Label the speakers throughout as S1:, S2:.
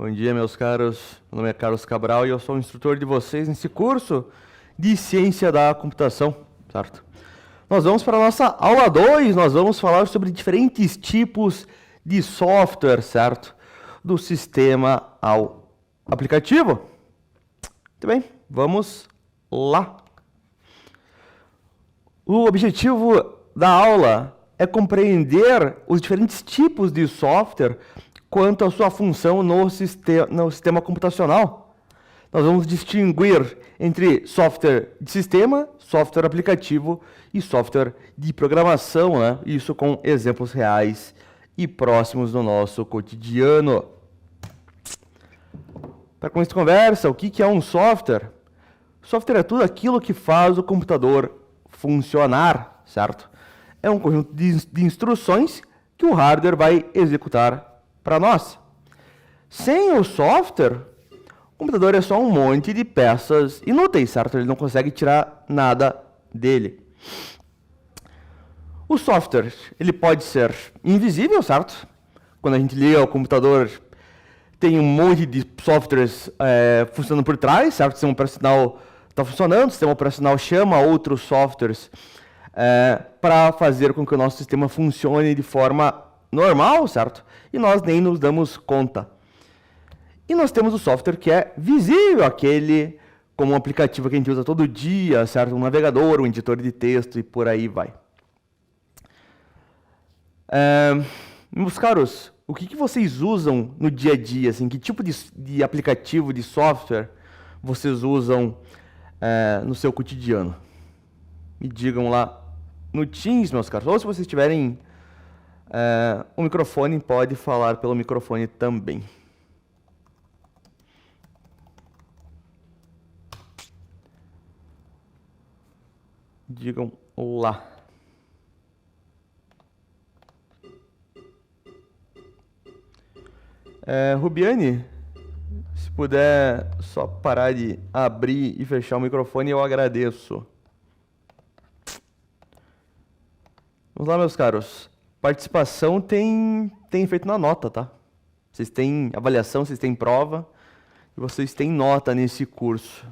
S1: Bom dia, meus caros. Meu nome é Carlos Cabral e eu sou o instrutor de vocês nesse curso de Ciência da Computação, certo? Nós vamos para a nossa aula 2, nós vamos falar sobre diferentes tipos de software, certo? Do sistema ao aplicativo. Muito bem, vamos lá. O objetivo da aula é compreender os diferentes tipos de software quanto à sua função no sistema computacional. Nós vamos distinguir entre software de sistema, software aplicativo e software de programação, né? Isso com exemplos reais e próximos do nosso cotidiano. Para começar a conversa, o que é um software? Software é tudo aquilo que faz o computador funcionar, certo? É um conjunto de instruções que o hardware vai executar para nós. Sem o software, o computador é só um monte de peças inúteis, certo? Ele não consegue tirar nada dele. O software, ele pode ser invisível, certo? Quando a gente liga o computador, tem um monte de softwares funcionando por trás, certo? O sistema operacional está funcionando, o sistema operacional chama outros softwares para fazer com que o nosso sistema funcione de forma normal, certo? E nós nem nos damos conta. E nós temos o software que é visível, aquele como um aplicativo que a gente usa todo dia, certo? Um navegador, um editor de texto e por aí vai. Meus caros, o que vocês usam no dia a dia? Assim, que tipo de aplicativo, de software vocês usam no seu cotidiano? Me digam lá no Teams, meus caros. Ou se vocês tiverem o microfone, pode falar pelo microfone também. Digam lá. Rubiane, se puder só parar de abrir e fechar o microfone, eu agradeço. Vamos lá, meus caros. Participação tem efeito na nota, tá? Vocês têm avaliação, vocês têm prova e vocês têm nota nesse curso.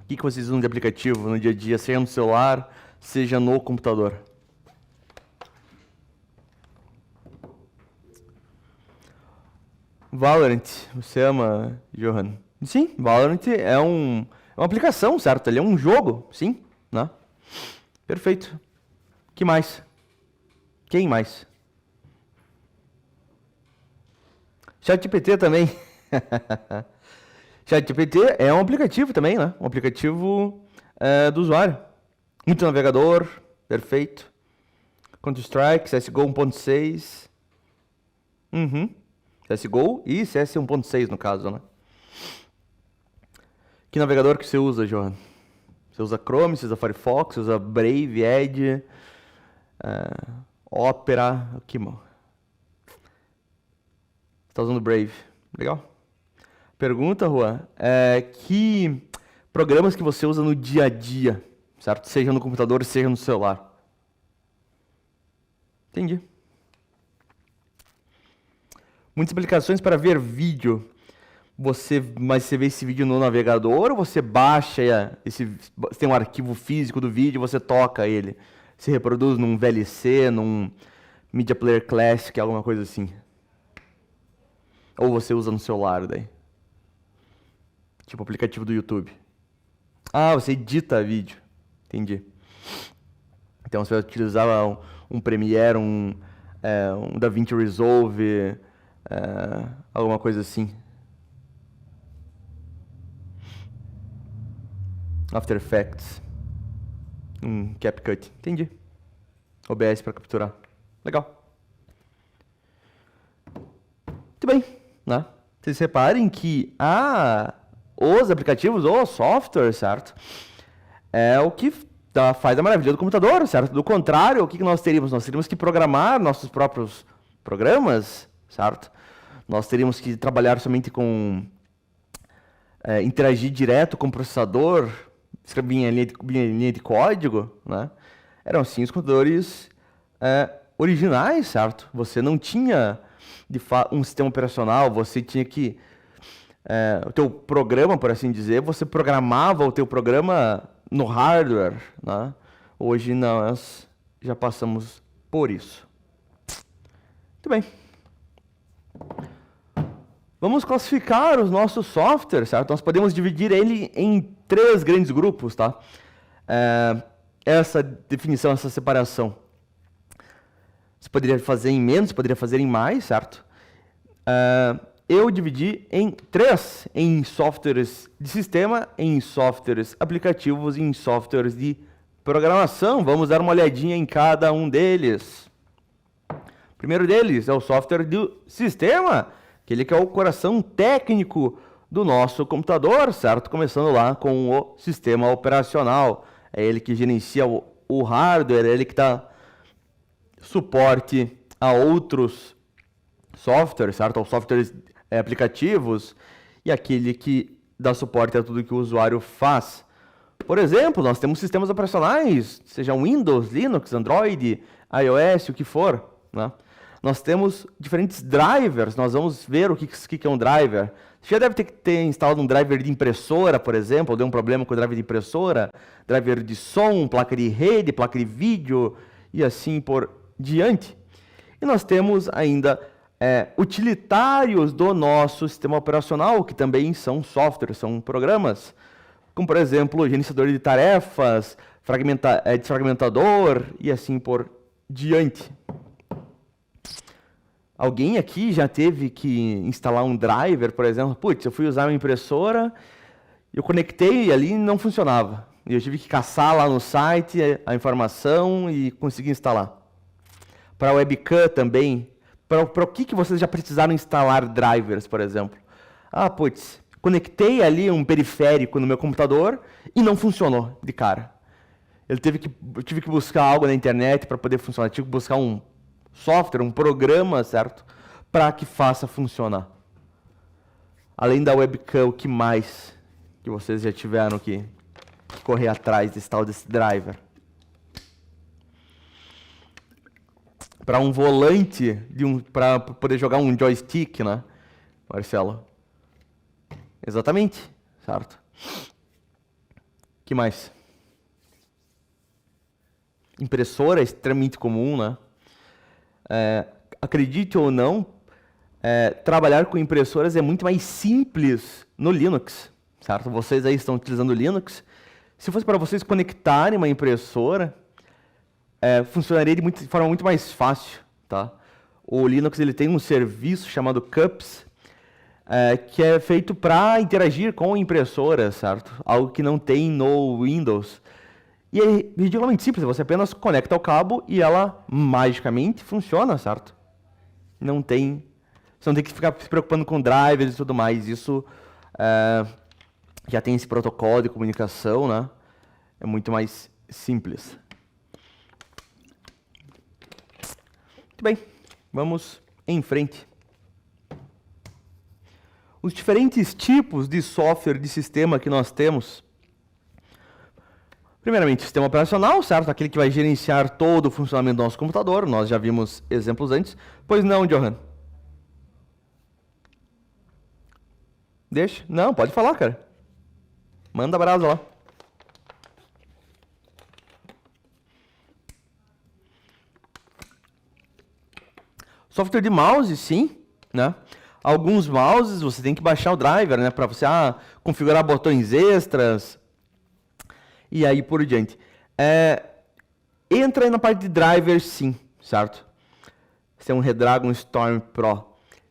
S1: O que vocês usam de aplicativo no dia a dia, seja no celular, seja no computador? Valorant, você ama, Johan? Sim, Valorant é uma aplicação, certo? Ele é um jogo, sim, né? Perfeito. Que mais? Quem mais? ChatGPT também. ChatGPT é um aplicativo também, né? Um aplicativo do usuário. Muito navegador, perfeito. Counter-Strike, CSGO 1.6. CSGO e CS 1.6 no caso, né? Que navegador que você usa, Johan? Você usa Chrome, você usa Firefox, você usa Brave, Edge, Opera, o que, mano? Você está usando Brave, legal. Pergunta, Juan, que programas que você usa no dia a dia, certo? Seja no computador, seja no celular. Entendi. Muitas aplicações para ver vídeo. Mas você vê esse vídeo no navegador ou você baixa você tem um arquivo físico do vídeo, você toca ele, se reproduz num VLC, num Media Player Classic, alguma coisa assim? Ou você usa no celular daí? Tipo aplicativo do YouTube. Ah, você edita vídeo. Entendi. Então você vai utilizar um Premiere, um DaVinci Resolve, alguma coisa assim. After Effects, CapCut, entendi. OBS para capturar, legal. Muito bem, né? Vocês reparem que os aplicativos ou software, certo? É o que faz a maravilha do computador, certo? Do contrário, o que nós teríamos? Nós teríamos que programar nossos próprios programas, certo? Nós teríamos que trabalhar somente com interagir direto com o processador, escrever em linha de código, né? Eram assim os computadores originais, certo? Você não tinha um sistema operacional, você tinha que o teu programa, por assim dizer, você programava o teu programa no hardware, né? Hoje nós já passamos por isso. Muito bem. Vamos classificar os nossos softwares, certo? Nós podemos dividir ele em 3 grandes grupos, tá? Essa definição, essa separação. Você poderia fazer em menos, poderia fazer em mais, certo? Eu dividi em 3, em softwares de sistema, em softwares aplicativos e em softwares de programação. Vamos dar uma olhadinha em cada um deles. O primeiro deles é o software do sistema, aquele que é o coração técnico do nosso computador, certo? Começando lá com o sistema operacional. É ele que gerencia o hardware, é ele que dá suporte a outros softwares, certo? Aos softwares aplicativos, e aquele que dá suporte a tudo que o usuário faz. Por exemplo, nós temos sistemas operacionais, seja Windows, Linux, Android, iOS, o que for, né? Nós temos diferentes drivers, nós vamos ver o que é um driver. Você já deve ter instalado um driver de impressora, por exemplo, deu um problema com o driver de impressora, driver de som, placa de rede, placa de vídeo, e assim por diante. E nós temos ainda utilitários do nosso sistema operacional, que também são softwares, são programas, como por exemplo, gerenciador de tarefas, desfragmentador e assim por diante. Alguém aqui já teve que instalar um driver, por exemplo? Putz, eu fui usar uma impressora, eu conectei ali e não funcionava. E eu tive que caçar lá no site a informação e consegui instalar. Para a webcam também. Para o que vocês já precisaram instalar drivers, por exemplo? Putz, conectei ali um periférico no meu computador e não funcionou de cara. Eu tive que buscar algo na internet para poder funcionar. Eu tive que buscar um software, um programa, certo? Para que faça funcionar. Além da webcam, o que mais que vocês já tiveram que correr atrás desse tal desse driver? Para um volante, para poder jogar um joystick, né, Marcelo? Exatamente, certo? Que mais? Impressora é extremamente comum, né? Acredite ou não, trabalhar com impressoras é muito mais simples no Linux, certo? Vocês aí estão utilizando o Linux. Se fosse para vocês conectarem uma impressora, funcionaria de forma muito mais fácil, tá? O Linux ele tem um serviço chamado CUPS, que é feito para interagir com impressoras, certo? Algo que não tem no Windows. E é ridiculamente simples, você apenas conecta o cabo e ela magicamente funciona, certo? Você não tem que ficar se preocupando com drivers e tudo mais. Isso já tem esse protocolo de comunicação, né? É muito mais simples. Muito bem, vamos em frente. Os diferentes tipos de software de sistema que nós temos. Primeiramente, sistema operacional, certo? Aquele que vai gerenciar todo o funcionamento do nosso computador. Nós já vimos exemplos antes. Pois não, Johan? Deixa? Não, pode falar, cara. Manda brasa lá. Software de mouse, sim, né? Alguns mouses você tem que baixar o driver, né, para você configurar botões extras e aí por diante. Entra aí na parte de drivers, sim, certo? Você tem um Redragon Storm Pro.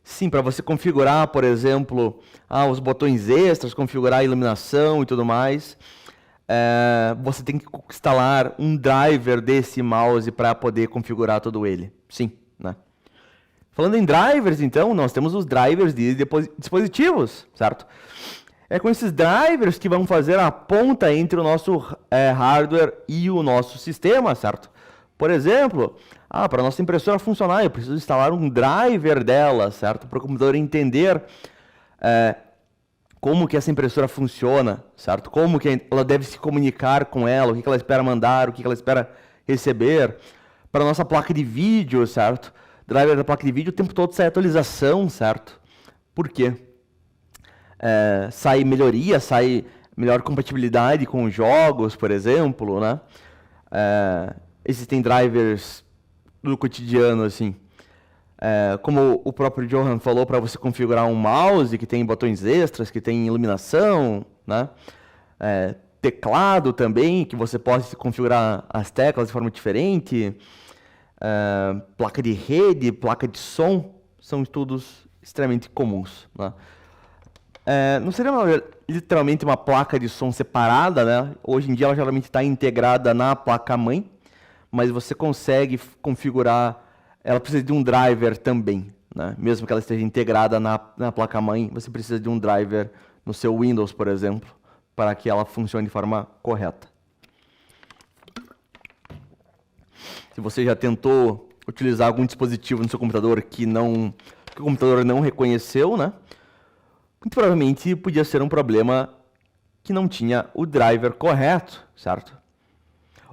S1: Sim, para você configurar, por exemplo, os botões extras, configurar a iluminação e tudo mais, você tem que instalar um driver desse mouse para poder configurar todo ele. Sim, né? Falando em drivers, então, nós temos os drivers de dispositivos, certo? É com esses drivers que vão fazer a ponta entre o nosso hardware e o nosso sistema, certo? Por exemplo, para a nossa impressora funcionar, eu preciso instalar um driver dela, certo? Para o computador entender como que essa impressora funciona, certo? Como que ela deve se comunicar com ela, o que ela espera mandar, o que ela espera receber. para nossa placa de vídeo, certo? Driver da placa de vídeo o tempo todo sai atualização, certo? Por quê? Sai melhoria, sai melhor compatibilidade com jogos, por exemplo, né? Existem drivers do cotidiano, assim. Como o próprio Johan falou, para você configurar um mouse que tem botões extras, que tem iluminação, né? Teclado também, que você pode configurar as teclas de forma diferente. Placa de rede, placa de som, são estudos extremamente comuns, né? Não seria literalmente uma placa de som separada, né? Hoje em dia ela geralmente está integrada na placa-mãe, mas você consegue configurar, ela precisa de um driver também, né? Mesmo que ela esteja integrada na placa-mãe, você precisa de um driver no seu Windows, por exemplo, para que ela funcione de forma correta. Se você já tentou utilizar algum dispositivo no seu computador que o computador não reconheceu, né? Muito provavelmente podia ser um problema que não tinha o driver correto, certo?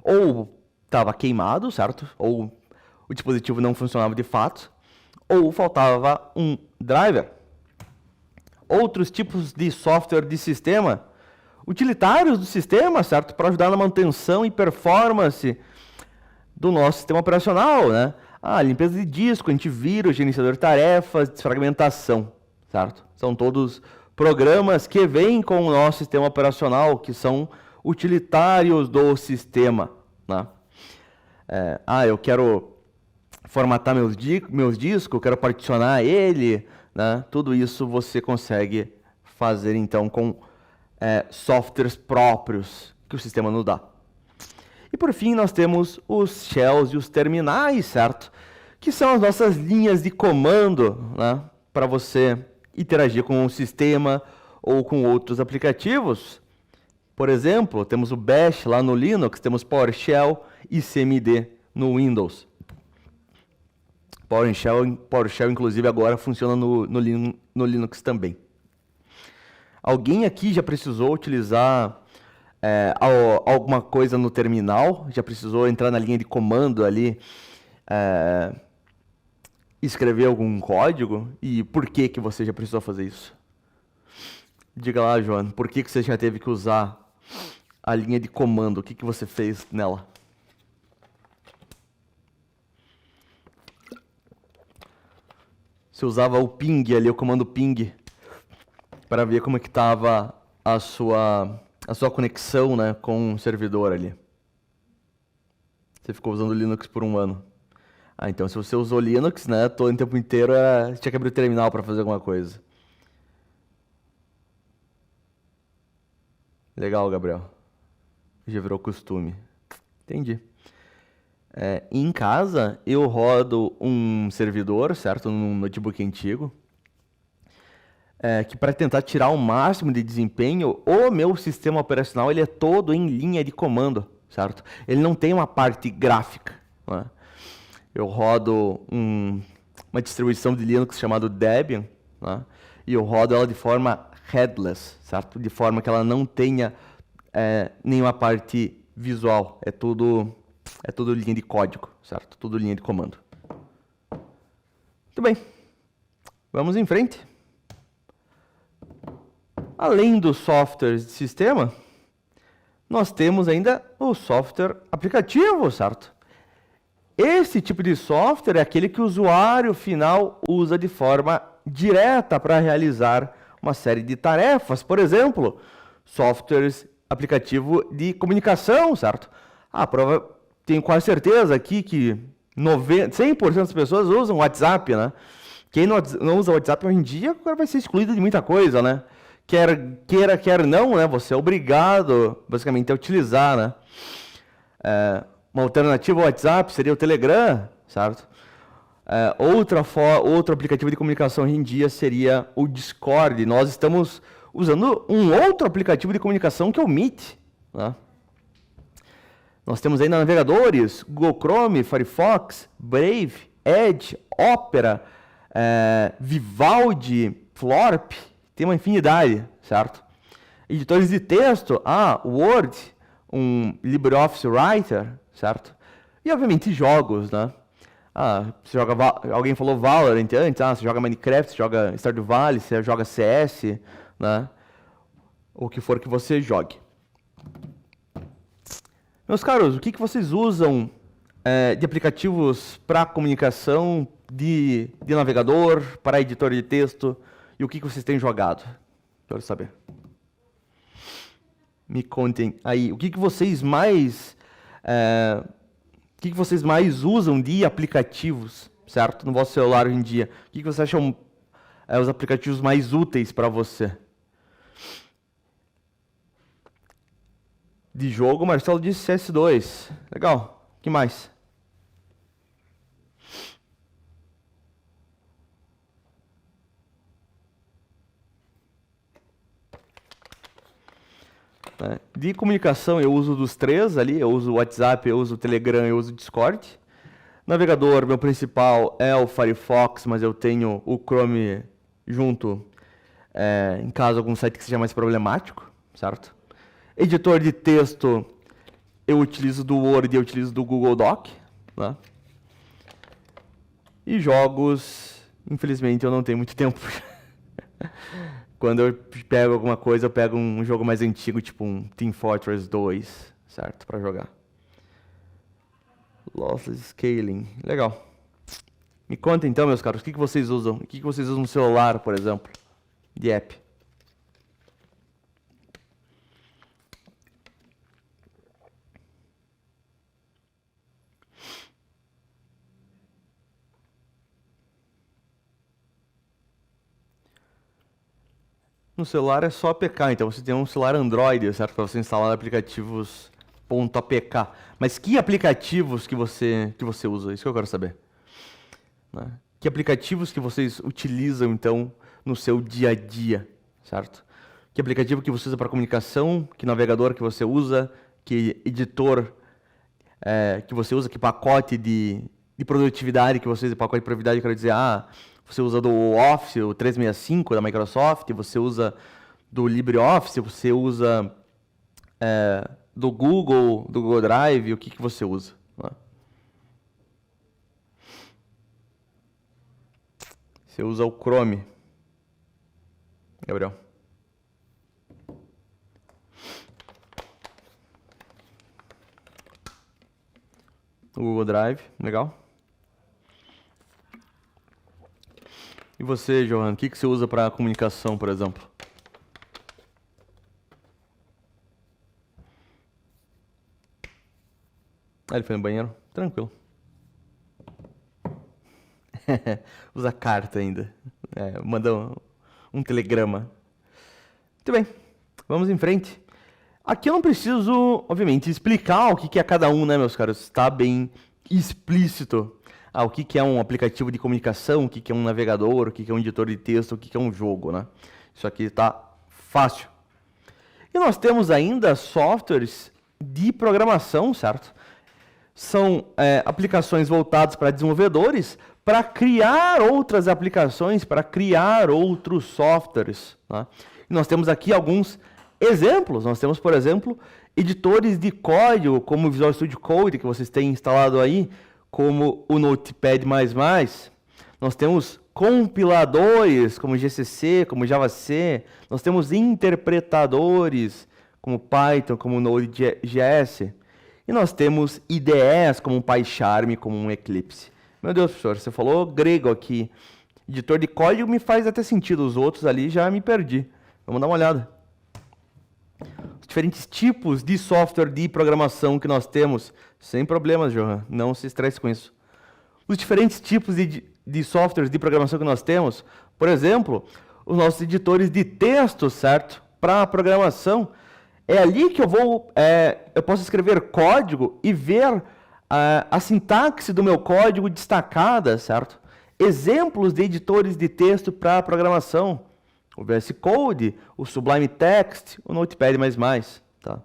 S1: Ou estava queimado, certo? Ou o dispositivo não funcionava de fato, ou faltava um driver. Outros tipos de software de sistema, utilitários do sistema, certo? Para ajudar na manutenção e performance do nosso sistema operacional, né? Limpeza de disco, antivírus, gerenciador de tarefas, desfragmentação, certo? São todos programas que vêm com o nosso sistema operacional, que são utilitários do sistema, né? Eu quero formatar meus discos, eu quero particionar ele, né? Tudo isso você consegue fazer, então, com softwares próprios que o sistema nos dá. E, por fim, nós temos os shells e os terminais, certo? Que são as nossas linhas de comando, né? Para você interagir com o sistema ou com outros aplicativos. Por exemplo, temos o Bash lá no Linux, temos PowerShell e CMD no Windows. PowerShell inclusive, agora funciona no Linux também. Alguém aqui já precisou utilizar alguma coisa no terminal? Já precisou entrar na linha de comando ali, escrever algum código? E por que você já precisou fazer isso? Diga lá, João, por que você já teve que usar a linha de comando? O que você fez nela? Você usava o ping ali, o comando ping, para ver como é que estava a sua conexão, né, com o servidor ali. Você ficou usando Linux por um ano. Então se você usou Linux, né, todo o tempo inteiro, você tinha que abrir o terminal para fazer alguma coisa. Legal, Gabriel. Já virou costume. Entendi. Em casa, eu rodo um servidor, certo? Num notebook antigo. Que para tentar tirar o máximo de desempenho, o meu sistema operacional ele é todo em linha de comando, certo? Ele não tem uma parte gráfica, né? Eu rodo uma distribuição de Linux chamada Debian, né? E eu rodo ela de forma headless, certo? De forma que ela não tenha nenhuma parte visual. É tudo linha de código, certo? Tudo linha de comando. Muito bem. Vamos em frente. Além dos softwares de sistema, nós temos ainda o software aplicativo, certo? Esse tipo de software é aquele que o usuário final usa de forma direta para realizar uma série de tarefas. Por exemplo, softwares aplicativo de comunicação, certo? Tenho quase certeza aqui que 100% das pessoas usam o WhatsApp, né? Quem não usa o WhatsApp hoje em dia agora vai ser excluído de muita coisa, né? Quer não, né? Você é obrigado, basicamente, a utilizar, né? Uma alternativa ao WhatsApp seria o Telegram, certo? Outro aplicativo de comunicação hoje em dia seria o Discord. Nós estamos usando um outro aplicativo de comunicação que é o Meet, né? Nós temos ainda navegadores, Google Chrome, Firefox, Brave, Edge, Opera, Vivaldi, Florp, tem uma infinidade, certo? Editores de texto, Word, um LibreOffice Writer, certo? E, obviamente, jogos, né? Você joga alguém falou Valorant antes, você joga Minecraft, você joga Stardew Valley, você joga CS, né? O que for que você jogue. Meus caros, o que vocês usam de aplicativos para comunicação, de navegador, para editor de texto, e o que vocês têm jogado? Quero saber. Me contem aí, o que vocês mais usam de aplicativos, certo? No vosso celular hoje em dia. O que vocês acham os aplicativos mais úteis para você? De jogo, Marcelo disse CS2. Legal. O que mais? De comunicação eu uso dos três ali, eu uso o WhatsApp, eu uso o Telegram, eu uso o Discord. Navegador, meu principal é o Firefox, mas eu tenho o Chrome junto, em caso algum site que seja mais problemático, certo? Editor de texto, eu utilizo do Word e eu utilizo do Google Doc, né? E jogos, infelizmente eu não tenho muito tempo. Quando eu pego alguma coisa, eu pego um jogo mais antigo, tipo um Team Fortress 2, certo? Pra jogar. Lossless Scaling, legal. Me conta então, meus caros, o que vocês usam? O que vocês usam no celular, por exemplo, de app? No celular é só APK, então você tem um celular Android, certo? Para você instalar aplicativos .apk. Mas que aplicativos que você usa? Isso que eu quero saber. Né? Que aplicativos que vocês utilizam, então, no seu dia a dia, certo? Que aplicativo que você usa para comunicação, que navegador que você usa, que editor que você usa, que pacote de produtividade que você usa, pacote de produtividade, eu quero dizer, você usa do Office, o 365 da Microsoft, você usa do LibreOffice, você usa do Google Drive, o que você usa? Né? Você usa o Chrome, Gabriel. O Google Drive, legal. E você, Johan, o que você usa para comunicação, por exemplo? Ele foi no banheiro? Tranquilo. Usa carta ainda. Manda um telegrama. Muito bem, vamos em frente. Aqui eu não preciso, obviamente, explicar o que é cada um, né, meus caros? Está bem explícito. O que é um aplicativo de comunicação, o que é um navegador, o que é um editor de texto, o que é um jogo, né? Isso aqui está fácil. E nós temos ainda softwares de programação, certo? São aplicações voltadas para desenvolvedores para criar outras aplicações, para criar outros softwares. Né? E nós temos aqui alguns exemplos. Nós temos, por exemplo, editores de código, como o Visual Studio Code, que vocês têm instalado aí, como o Notepad++. Nós temos compiladores, como GCC, como JavaC. Nós temos interpretadores, como Python, como Node.js. E nós temos IDEs, como um PyCharm, como um Eclipse. Meu Deus, professor, você falou grego aqui. Editor de código me faz até sentido. Os outros ali já me perdi. Vamos dar uma olhada. Os diferentes tipos de software de programação que nós temos. Sem problemas, Johan. Não se estresse com isso. Os diferentes tipos de softwares de programação que nós temos. Por exemplo, os nossos editores de texto, certo? Para programação. É ali que eu posso escrever código e ver a sintaxe do meu código destacada, certo? Exemplos de editores de texto para programação. O VS Code, o Sublime Text, o Notepad++. Tá?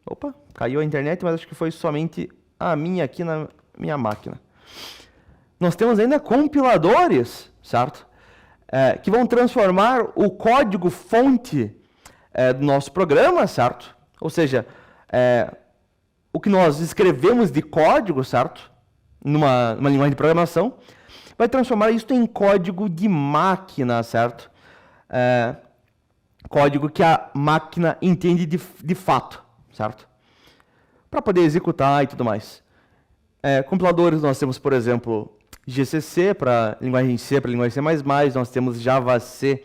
S1: Opa, caiu a internet, mas acho que foi somente a minha aqui na minha máquina. Nós temos ainda compiladores, certo? Que vão transformar o código fonte do nosso programa, certo? Ou seja, o que nós escrevemos de código, certo? Numa linguagem de programação, vai transformar isso em código de máquina, certo? Código que a máquina entende de fato, certo? Para poder executar e tudo mais. Compiladores, nós temos, por exemplo, GCC para linguagem C, para linguagem C++, nós temos JavaC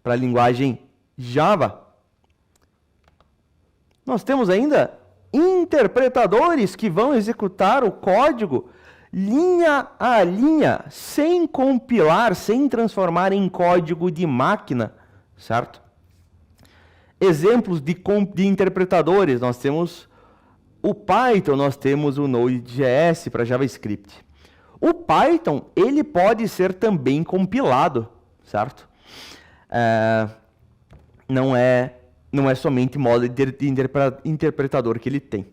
S1: para linguagem Java. Nós temos ainda interpretadores que vão executar o código linha a linha, sem compilar, sem transformar em código de máquina, certo? Exemplos de interpretadores, nós temos o Python, nós temos o Node.js para JavaScript. O Python, ele pode ser também compilado, certo? Não é somente modo de interpretador que ele tem.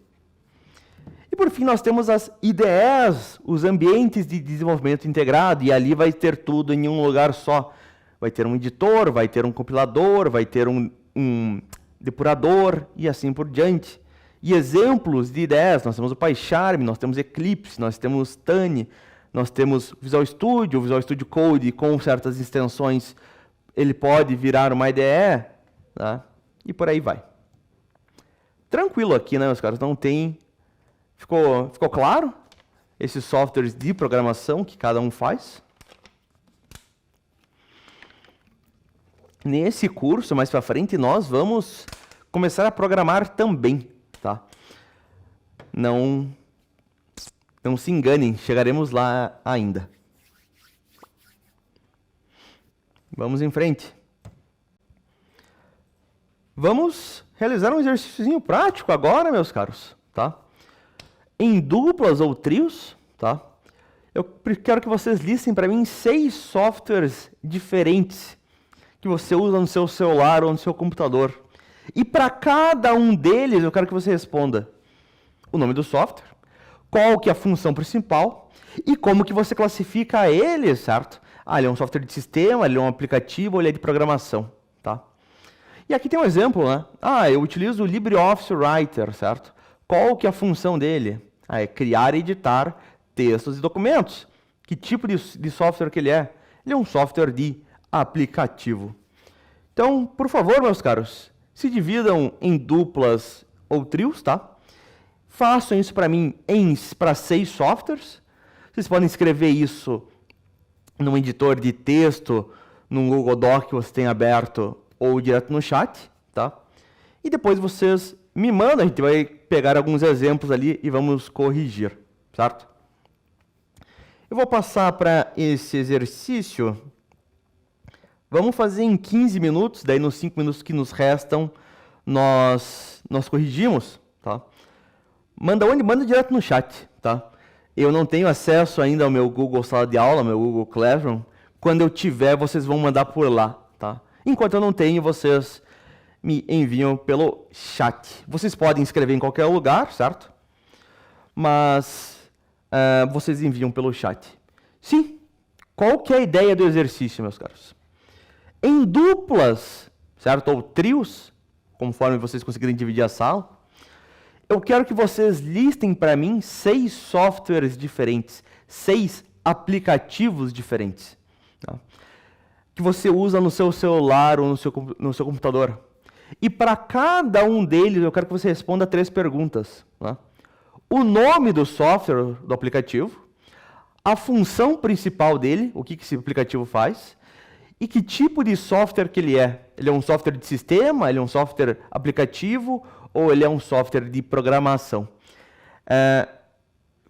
S1: E por fim, nós temos as IDEs, os ambientes de desenvolvimento integrado, e ali vai ter tudo em um lugar só. Vai ter um editor, vai ter um compilador, vai ter um depurador e assim por diante. E exemplos de IDEs, nós temos o PyCharm, nós temos Eclipse, nós temos Tani, nós temos Visual Studio, o Visual Studio Code com certas extensões, ele pode virar uma IDE, tá? E por aí vai. Tranquilo aqui, né, meus caros? Não tem... Ficou claro? Esses softwares de programação que cada um faz. Nesse curso, mais para frente, nós vamos começar a programar também, tá? Não se enganem, chegaremos lá ainda. Vamos em frente. Vamos realizar um exercíciozinho prático agora, meus caros, tá? Em duplas ou trios, tá? Eu quero que vocês listem para mim 6 softwares diferentes que você usa no seu celular ou no seu computador. E para cada um deles, eu quero que você responda o nome do software, qual que é a função principal e como que você classifica ele, certo? Ele é um software de sistema, ele é um aplicativo, ou ele é de programação, tá? E aqui tem um exemplo, né? Eu utilizo o LibreOffice Writer, certo? Qual que é a função dele? É criar e editar textos e documentos. Que tipo de software que ele é? Ele é um software de aplicativo. Então, por favor, meus caros, se dividam em duplas ou trios, tá? Façam isso para mim para 6 softwares. Vocês podem escrever isso num editor de texto, num Google Doc que você tem aberto ou direto no chat, tá? E depois vocês me mandam, a gente vai pegar alguns exemplos ali e vamos corrigir, certo? Eu vou passar para esse exercício. Vamos fazer em 15 minutos, daí nos 5 minutos que nos restam, nós corrigimos, tá? Manda direto no chat, tá? Eu não tenho acesso ainda ao meu Google Sala de Aula, meu Google Classroom. Quando eu tiver, vocês vão mandar por lá, tá? Enquanto eu não tenho, vocês me enviam pelo chat. Vocês podem escrever em qualquer lugar, certo? Mas vocês enviam pelo chat. Sim. Qual que é a ideia do exercício, meus caros? Em duplas, certo? Ou trios, conforme vocês conseguirem dividir a sala, eu quero que vocês listem para mim 6 softwares diferentes, 6 aplicativos diferentes, tá? Que você usa no seu celular ou no seu computador. E para cada um deles, eu quero que você responda 3 perguntas, tá? O nome do software, do aplicativo, a função principal dele, o que esse aplicativo faz, e que tipo de software que ele é. Ele é um software de sistema, ele é um software aplicativo, ou ele é um software de programação.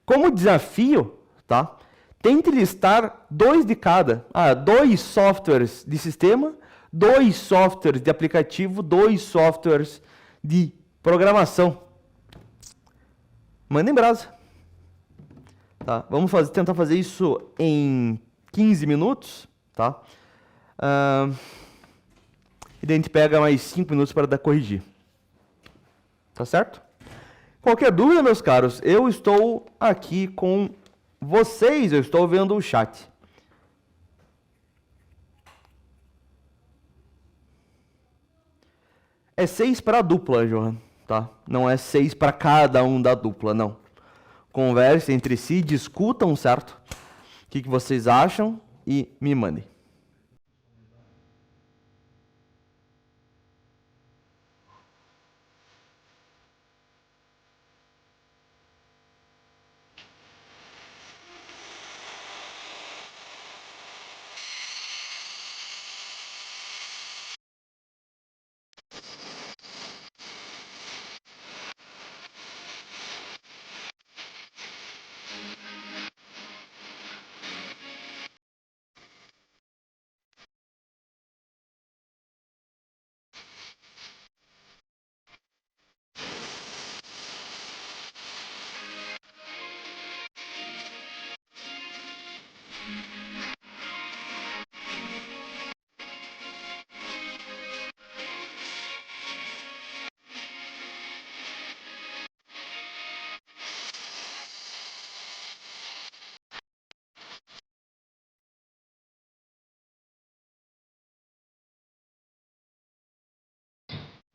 S1: Como desafio, tá? Tente listar 2 de cada. 2 softwares de sistema, 2 softwares de aplicativo, 2 softwares de programação. Mandem brasa. Tá? Vamos tentar fazer isso em 15 minutos, tá? E daí a gente pega mais 5 minutos para corrigir. Tá certo? Qualquer dúvida, meus caros, eu estou aqui com vocês, eu estou vendo o chat. É 6 para a dupla, Johan. tá? Não é 6 para cada um da dupla, não. Conversem entre si, discutam, certo? O que vocês acham e me mandem.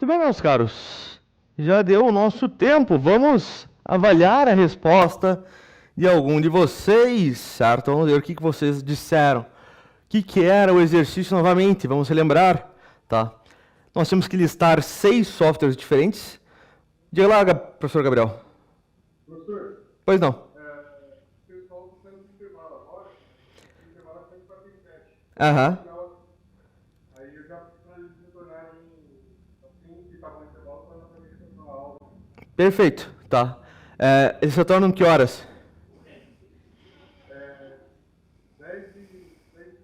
S1: Muito bem, meus caros. Já deu o nosso tempo. Vamos avaliar a resposta de algum de vocês, certo? Vamos ver o que vocês disseram. O que era o exercício novamente? Vamos relembrar, tá? Nós temos que listar 6 softwares diferentes. Diga lá, professor Gabriel.
S2: Professor,
S1: Pois não.
S2: o pessoal está saindo do intervalo agora, o intervalo é 147.
S1: Aham.
S2: Aí eu já para eles retornarem assim que estavam no intervalo para não fazer a aula.
S1: Perfeito, tá. Eles retornam que horas?
S2: 10 e 6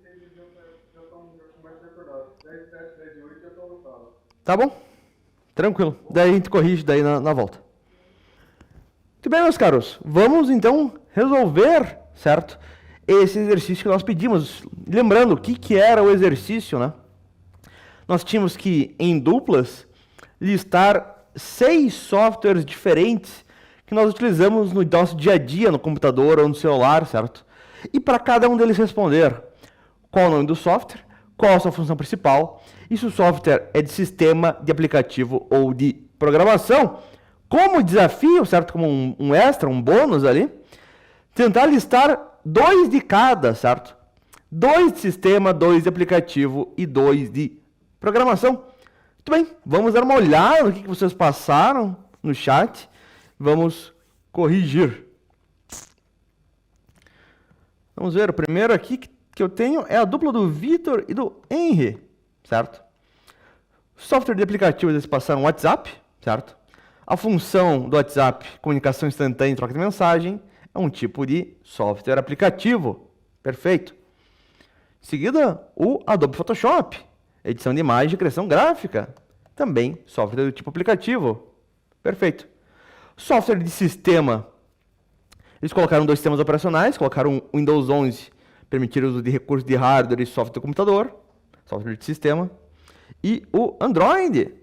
S2: eles já começam a retornar. 10, 7, 10 e 8 já estão na sala.
S1: Tá bom? Tranquilo. Daí a gente corrige daí na volta. Muito bem, meus caros. Vamos então resolver, certo? Esse exercício que nós pedimos. Lembrando, o que era o exercício, né? Nós tínhamos que, em duplas, listar 6 softwares diferentes que nós utilizamos no nosso dia a dia, no computador ou no celular, certo? E para cada um deles responder qual o nome do software, qual a sua função principal, e se o software é de sistema, de aplicativo ou de programação. Como desafio, certo? Como um extra, um bônus ali, tentar listar 2 de cada, certo? 2 de sistema, 2 de aplicativo e 2 de programação. Muito bem, vamos dar uma olhada no que vocês passaram no chat. Vamos corrigir. Vamos ver, o primeiro aqui que eu tenho é a dupla do Vitor e do Henry, certo? Software de aplicativo, eles passaram WhatsApp, certo? A função do WhatsApp, comunicação instantânea e troca de mensagem, é um tipo de software aplicativo. Perfeito. Em seguida, o Adobe Photoshop, edição de imagem e criação gráfica, também software do tipo aplicativo. Perfeito. Software de sistema, eles colocaram 2 sistemas operacionais, colocaram o Windows 11, permitir o uso de recursos de hardware e software do computador, software de sistema, e o Android,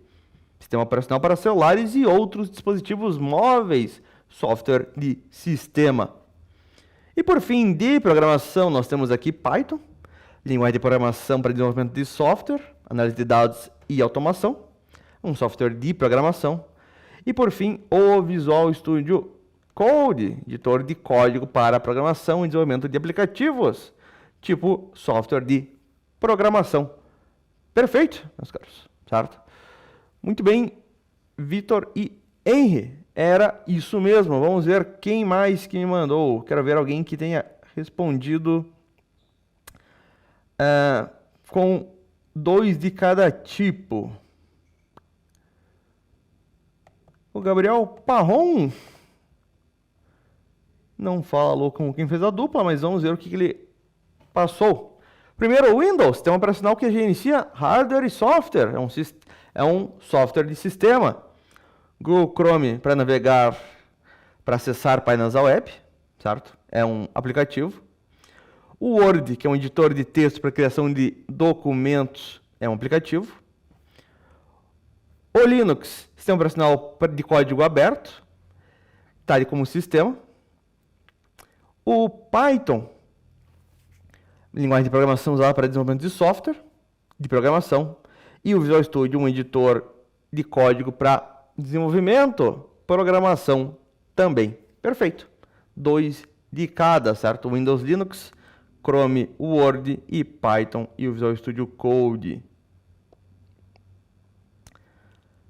S1: sistema operacional para celulares e outros dispositivos móveis, software de sistema. E por fim, de programação, nós temos aqui Python, linguagem de programação para desenvolvimento de software, análise de dados e automação, um software de programação. E por fim, o Visual Studio Code, editor de código para programação e desenvolvimento de aplicativos, tipo software de programação. Perfeito, meus caros, certo? Muito bem, Vitor e Henry, era isso mesmo. Vamos ver quem mais que me mandou. Quero ver alguém que tenha respondido com 2 de cada tipo. O Gabriel Parron não falou com quem fez a dupla, mas vamos ver o que ele passou. Primeiro, o Windows, sistema operacional que gerencia hardware e software. É um software de sistema. Google Chrome para navegar, para acessar páginas da web, certo? É um aplicativo. O Word, que é um editor de texto para criação de documentos, é um aplicativo. O Linux, sistema operacional de código aberto, está ali como sistema. O Python, linguagem de programação usada para desenvolvimento de software, de programação. E o Visual Studio, um editor de código para desenvolvimento, programação também. Perfeito. 2 de cada, certo? Windows, Linux, Chrome, Word e Python e o Visual Studio Code.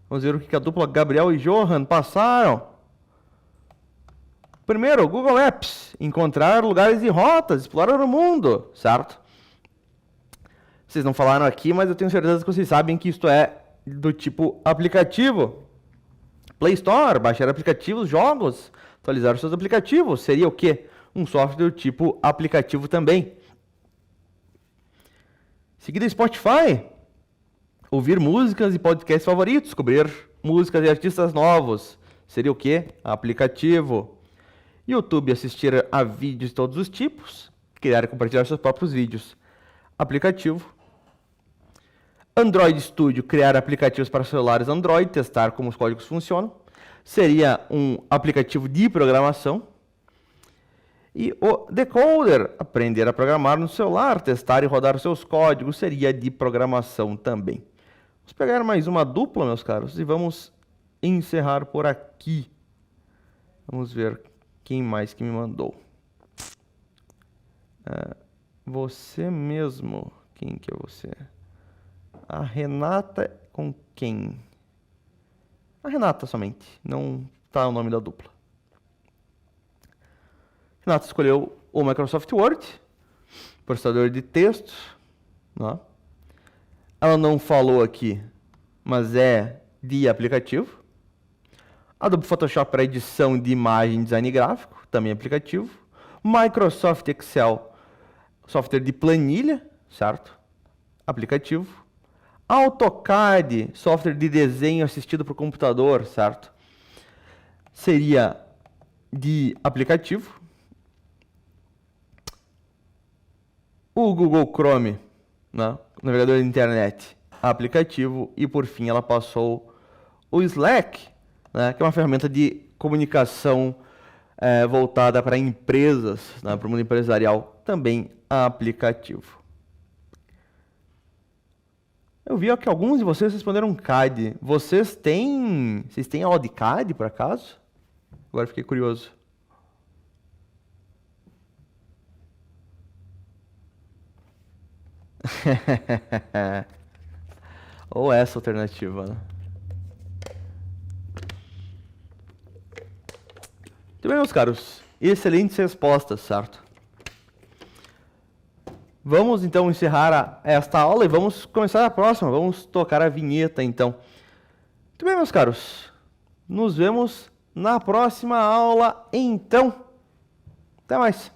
S1: Vamos ver o que a dupla Gabriel e Johan passaram. Primeiro, Google Apps. Encontrar lugares e rotas, explorar o mundo, certo? Vocês não falaram aqui, mas eu tenho certeza que vocês sabem que isto é do tipo aplicativo. Play Store, baixar aplicativos, jogos, atualizar seus aplicativos. Seria o quê? Um software do tipo aplicativo também. Seguida, Spotify. Ouvir músicas e podcasts favoritos, descobrir músicas e artistas novos. Seria o quê? Aplicativo. YouTube, assistir a vídeos de todos os tipos. Criar e compartilhar seus próprios vídeos. Aplicativo. Android Studio, criar aplicativos para celulares Android, testar como os códigos funcionam. Seria um aplicativo de programação. E o Decoder, aprender a programar no celular, testar e rodar seus códigos, seria de programação também. Vamos pegar mais uma dupla, meus caros, e vamos encerrar por aqui. Vamos ver quem mais que me mandou. Você mesmo. Quem que é você? A Renata com quem? A Renata somente. Não está o nome da dupla. Renata escolheu o Microsoft Word, processador de texto. Né? Ela não falou aqui, mas é de aplicativo. Adobe Photoshop para edição de imagem e design gráfico, também aplicativo. Microsoft Excel, software de planilha, certo? Aplicativo. AutoCAD, software de desenho assistido por computador, certo? Seria de aplicativo. O Google Chrome, né? Navegador de internet, aplicativo. E por fim ela passou o Slack, né? Que é uma ferramenta de comunicação voltada para empresas, né? Para o mundo empresarial, também aplicativo. Eu vi que alguns de vocês responderam CAD. Vocês têm aula de CAD, por acaso? Agora fiquei curioso. Ou essa alternativa, né? Muito bem, meus caros. Excelentes respostas, certo? Vamos então encerrar esta aula e vamos começar a próxima. Vamos tocar a vinheta então. Muito bem, meus caros. Nos vemos na próxima aula então. Até mais.